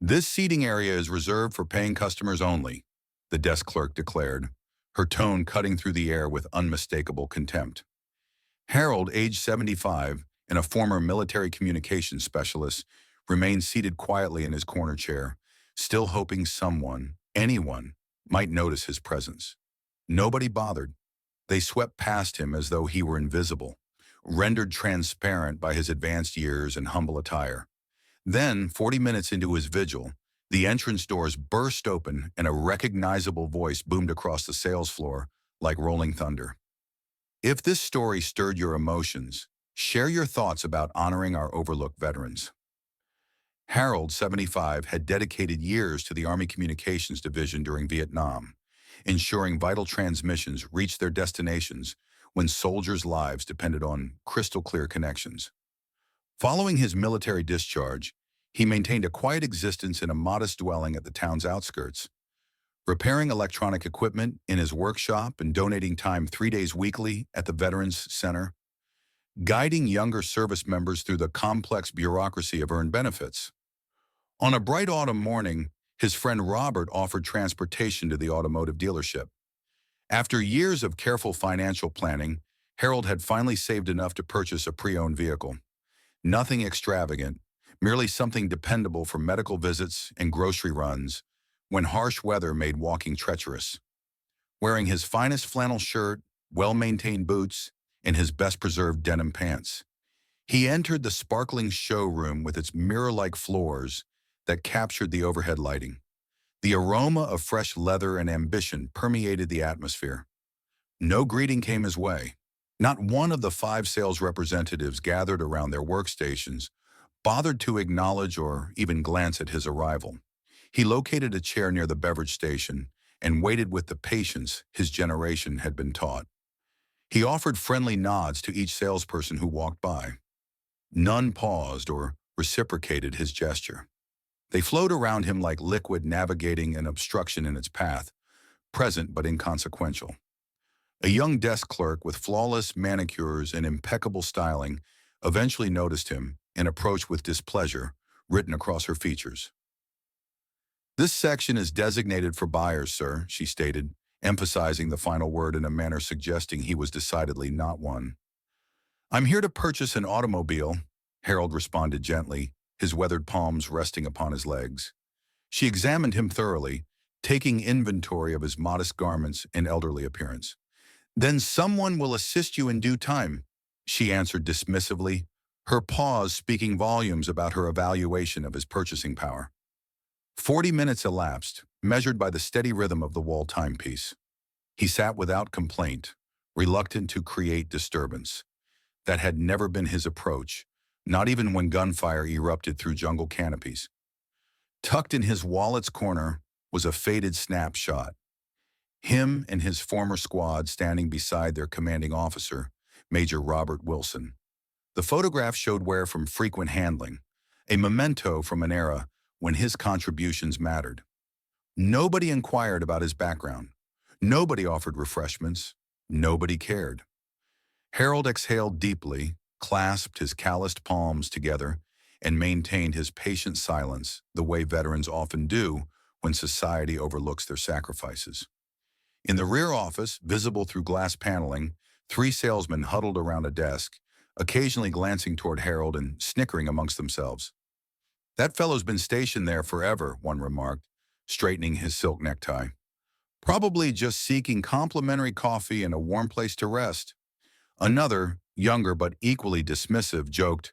This seating area is reserved for paying customers only, the desk clerk declared, her tone cutting through the air with unmistakable contempt. Harold, age 75, and a former military communications specialist, remained seated quietly in his corner chair, still hoping someone, anyone, might notice his presence. Nobody bothered. They swept past him as though he were invisible, rendered transparent by his advanced years and humble attire. Then, 40 minutes into his vigil, the entrance doors burst open and a recognizable voice boomed across the sales floor like rolling thunder. If this story stirred your emotions, share your thoughts about honoring our overlooked veterans. Harold, 75, had dedicated years to the Army Communications Division during Vietnam, ensuring vital transmissions reached their destinations when soldiers' lives depended on crystal-clear connections. Following his military discharge, he maintained a quiet existence in a modest dwelling at the town's outskirts, repairing electronic equipment in his workshop and donating time 3 days weekly at the Veterans Center, guiding younger service members through the complex bureaucracy of earned benefits. On a bright autumn morning, his friend Robert offered transportation to the automotive dealership. After years of careful financial planning, Harold had finally saved enough to purchase a pre-owned vehicle. Nothing extravagant, merely something dependable for medical visits and grocery runs when harsh weather made walking treacherous. Wearing his finest flannel shirt, well-maintained boots, and his best-preserved denim pants, he entered the sparkling showroom with its mirror-like floors that captured the overhead lighting. The aroma of fresh leather and ambition permeated the atmosphere. No greeting came his way. Not one of the 5 sales representatives gathered around their workstations bothered to acknowledge or even glance at his arrival. He located a chair near the beverage station and waited with the patience his generation had been taught. He offered friendly nods to each salesperson who walked by. None paused or reciprocated his gesture. They flowed around him like liquid navigating an obstruction in its path, present but inconsequential. A young desk clerk with flawless manicures and impeccable styling eventually noticed him and approached with displeasure written across her features. "This section is designated for buyers, sir," she stated, emphasizing the final word in a manner suggesting he was decidedly not one. "I'm here to purchase an automobile," Harold responded gently, his weathered palms resting upon his legs. She examined him thoroughly, taking inventory of his modest garments and elderly appearance. "Then someone will assist you in due time," she answered dismissively, her pause speaking volumes about her evaluation of his purchasing power. 40 minutes elapsed, measured by the steady rhythm of the wall timepiece. He sat without complaint, reluctant to create disturbance. That had never been his approach, not even when gunfire erupted through jungle canopies. Tucked in his wallet's corner was a faded snapshot. Him and his former squad standing beside their commanding officer, Major Robert Wilson. The photograph showed wear from frequent handling, a memento from an era when his contributions mattered. Nobody inquired about his background. Nobody offered refreshments. Nobody cared. Harold exhaled deeply, clasped his calloused palms together, and maintained his patient silence the way veterans often do when society overlooks their sacrifices. In the rear office, visible through glass paneling, 3 salesmen huddled around a desk, occasionally glancing toward Harold and snickering amongst themselves. "That fellow's been stationed there forever," one remarked, straightening his silk necktie. "Probably just seeking complimentary coffee and a warm place to rest." Another, younger but equally dismissive, joked,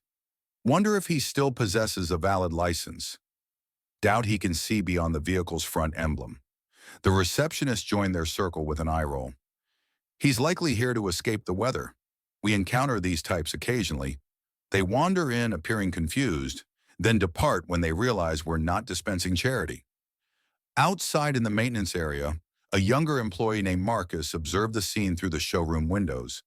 "Wonder if he still possesses a valid license. Doubt he can see beyond the vehicle's front emblem." The receptionist joined their circle with an eye roll. "He's likely here to escape the weather. We encounter these types occasionally. They wander in appearing confused, then depart when they realize we're not dispensing charity." Outside in the maintenance area, a younger employee named Marcus observed the scene through the showroom windows.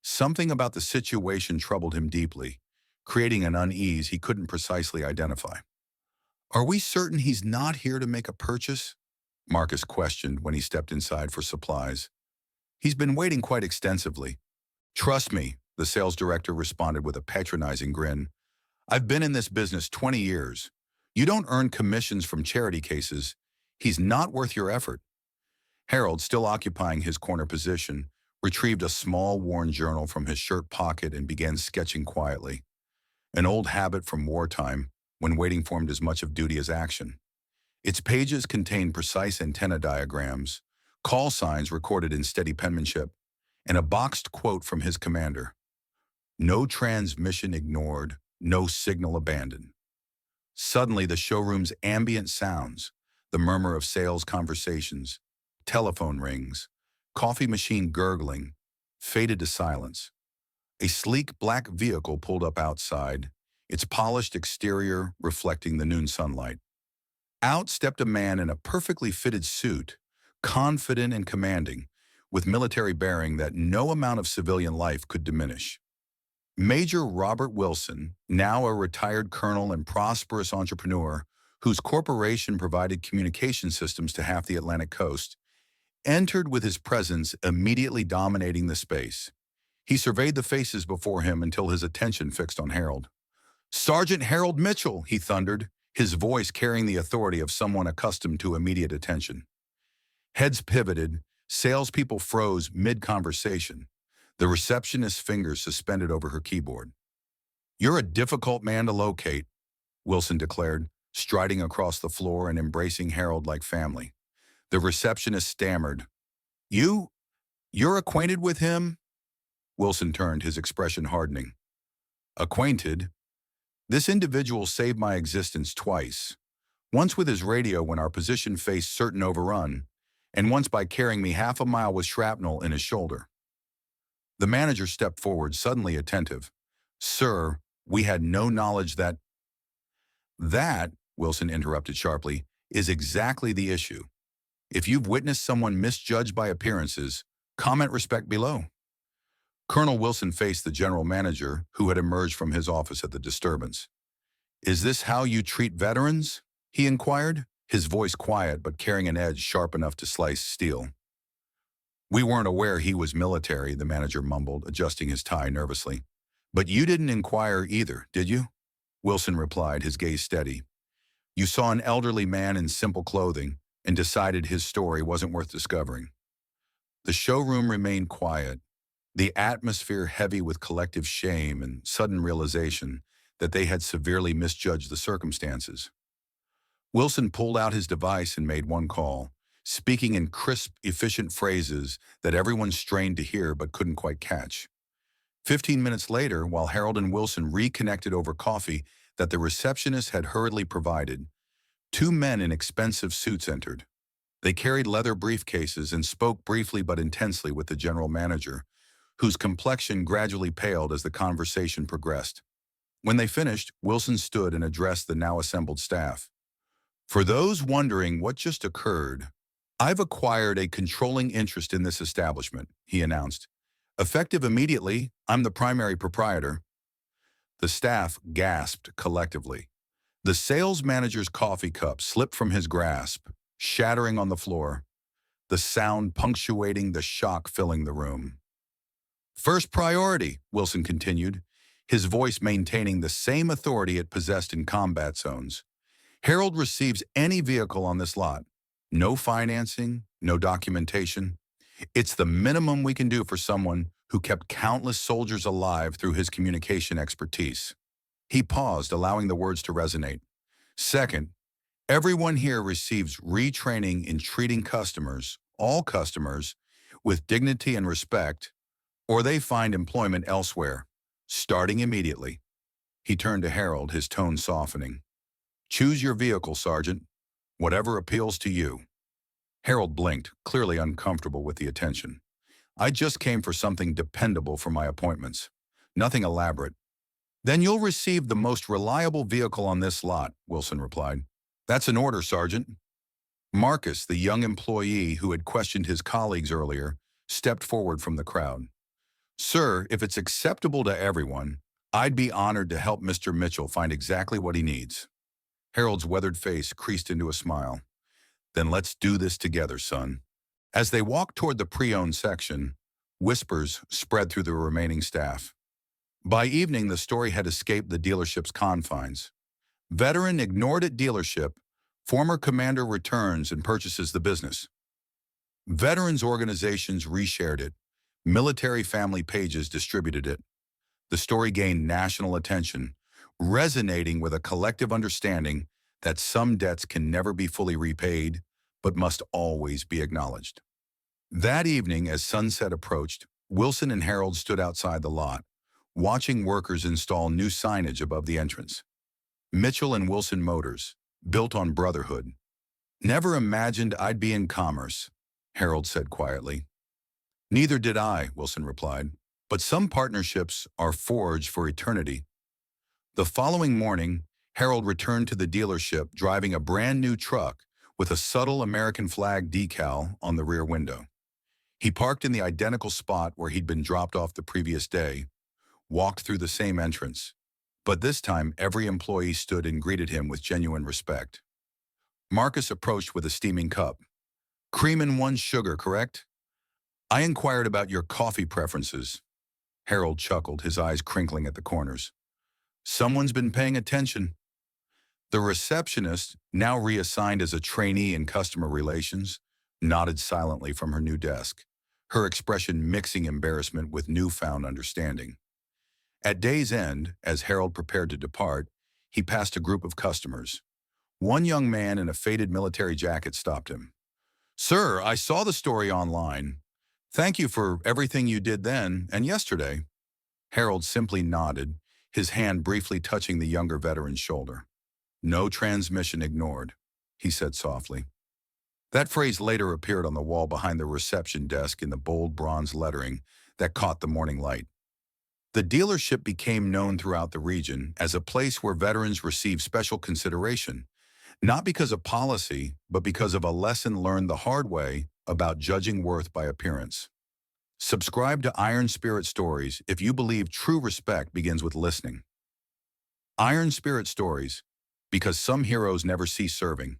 Something about the situation troubled him deeply, creating an unease he couldn't precisely identify. "Are we certain he's not here to make a purchase?" Marcus questioned when he stepped inside for supplies. "He's been waiting quite extensively." "Trust me," the sales director responded with a patronizing grin. "I've been in this business 20 years. You don't earn commissions from charity cases. He's not worth your effort. Harold, still occupying his corner position, retrieved a small worn journal from his shirt pocket and began sketching quietly, an old habit from wartime when waiting formed as much of duty as action. Its pages contained precise antenna diagrams, call signs recorded in steady penmanship, and a boxed quote from his commander. No transmission ignored, no signal abandoned. Suddenly, the showroom's ambient sounds, the murmur of sales conversations, telephone rings, coffee machine gurgling, faded to silence. A sleek black vehicle pulled up outside, its polished exterior reflecting the noon sunlight. Out stepped a man in a perfectly fitted suit, confident and commanding, with military bearing that no amount of civilian life could diminish. Major Robert Wilson, now a retired colonel and prosperous entrepreneur whose corporation provided communication systems to half the Atlantic coast, entered with his presence immediately dominating the space. He surveyed the faces before him until his attention fixed on Harold. "Sergeant Harold Mitchell," he thundered, his voice carrying the authority of someone accustomed to immediate attention. Heads pivoted, salespeople froze mid-conversation, the receptionist's fingers suspended over her keyboard. "You're a difficult man to locate," Wilson declared, striding across the floor and embracing Harold like family. The receptionist stammered. You're acquainted with him?" Wilson turned, his expression hardening. "Acquainted? This individual saved my existence twice. Once with his radio when our position faced certain overrun, and once by carrying me half a mile with shrapnel in his shoulder." The manager stepped forward, suddenly attentive. "Sir, we had no knowledge that—" "That," Wilson interrupted sharply, "is exactly the issue. If you've witnessed someone misjudged by appearances, comment respect below." Colonel Wilson faced the general manager, who had emerged from his office at the disturbance. "Is this how you treat veterans?" he inquired, his voice quiet but carrying an edge sharp enough to slice steel. "We weren't aware he was military," the manager mumbled, adjusting his tie nervously. "But you didn't inquire either, did you?" Wilson replied, his gaze steady. "You saw an elderly man in simple clothing and decided his story wasn't worth discovering." The showroom remained quiet, the atmosphere heavy with collective shame and sudden realization that they had severely misjudged the circumstances. Wilson pulled out his device and made one call, speaking in crisp, efficient phrases that everyone strained to hear but couldn't quite catch. 15 minutes later, while Harold and Wilson reconnected over coffee that the receptionist had hurriedly provided, two men in expensive suits entered. They carried leather briefcases and spoke briefly but intensely with the general manager, whose complexion gradually paled as the conversation progressed. When they finished, Wilson stood and addressed the now assembled staff. "For those wondering what just occurred, I've acquired a controlling interest in this establishment," he announced. "Effective immediately, I'm the primary proprietor." The staff gasped collectively. The sales manager's coffee cup slipped from his grasp, shattering on the floor, the sound punctuating the shock filling the room. "First priority," Wilson continued, his voice maintaining the same authority it possessed in combat zones. "Harold receives any vehicle on this lot. No financing, no documentation. It's the minimum we can do for someone who kept countless soldiers alive through his communication expertise." He paused, allowing the words to resonate. "Second, everyone here receives retraining in treating customers, all customers, with dignity and respect, or they find employment elsewhere, starting immediately." He turned to Harold, his tone softening. "Choose your vehicle, Sergeant. Whatever appeals to you." Harold blinked, clearly uncomfortable with the attention. "I just came for something dependable for my appointments. Nothing elaborate." "Then you'll receive the most reliable vehicle on this lot," Wilson replied. "That's an order, Sergeant." Marcus, the young employee who had questioned his colleagues earlier, stepped forward from the crowd. "Sir, if it's acceptable to everyone, I'd be honored to help Mr. Mitchell find exactly what he needs." Harold's weathered face creased into a smile. "Then let's do this together, son." As they walked toward the pre-owned section, whispers spread through the remaining staff. By evening, the story had escaped the dealership's confines. Veteran ignored at dealership. Former commander returns and purchases the business. Veterans organizations reshared it. Military family pages distributed it. The story gained national attention, resonating with a collective understanding that some debts can never be fully repaid, but must always be acknowledged. That evening, as sunset approached, Wilson and Harold stood outside the lot, watching workers install new signage above the entrance. Mitchell and Wilson Motors, built on brotherhood. Never imagined I'd be in commerce, Harold said quietly. Neither did I, Wilson replied. But some partnerships are forged for eternity. The following morning, Harold returned to the dealership driving a brand new truck with a subtle American flag decal on the rear window. He parked in the identical spot where he'd been dropped off the previous day, walked through the same entrance. But this time, every employee stood and greeted him with genuine respect. Marcus approached with a steaming cup. "Cream and 1 sugar, correct? I inquired about your coffee preferences." Harold chuckled, his eyes crinkling at the corners. "Someone's been paying attention." The receptionist, now reassigned as a trainee in customer relations, nodded silently from her new desk, her expression mixing embarrassment with newfound understanding. At day's end, as Harold prepared to depart, he passed a group of customers. One young man in a faded military jacket stopped him. "Sir, I saw the story online. Thank you for everything you did then and yesterday." Harold simply nodded, his hand briefly touching the younger veteran's shoulder. "No transmission ignored," he said softly. That phrase later appeared on the wall behind the reception desk in the bold bronze lettering that caught the morning light. The dealership became known throughout the region as a place where veterans received special consideration, not because of policy, but because of a lesson learned the hard way about judging worth by appearance. Subscribe to Iron Spirit Stories if you believe true respect begins with listening. Iron Spirit Stories, because some heroes never cease serving.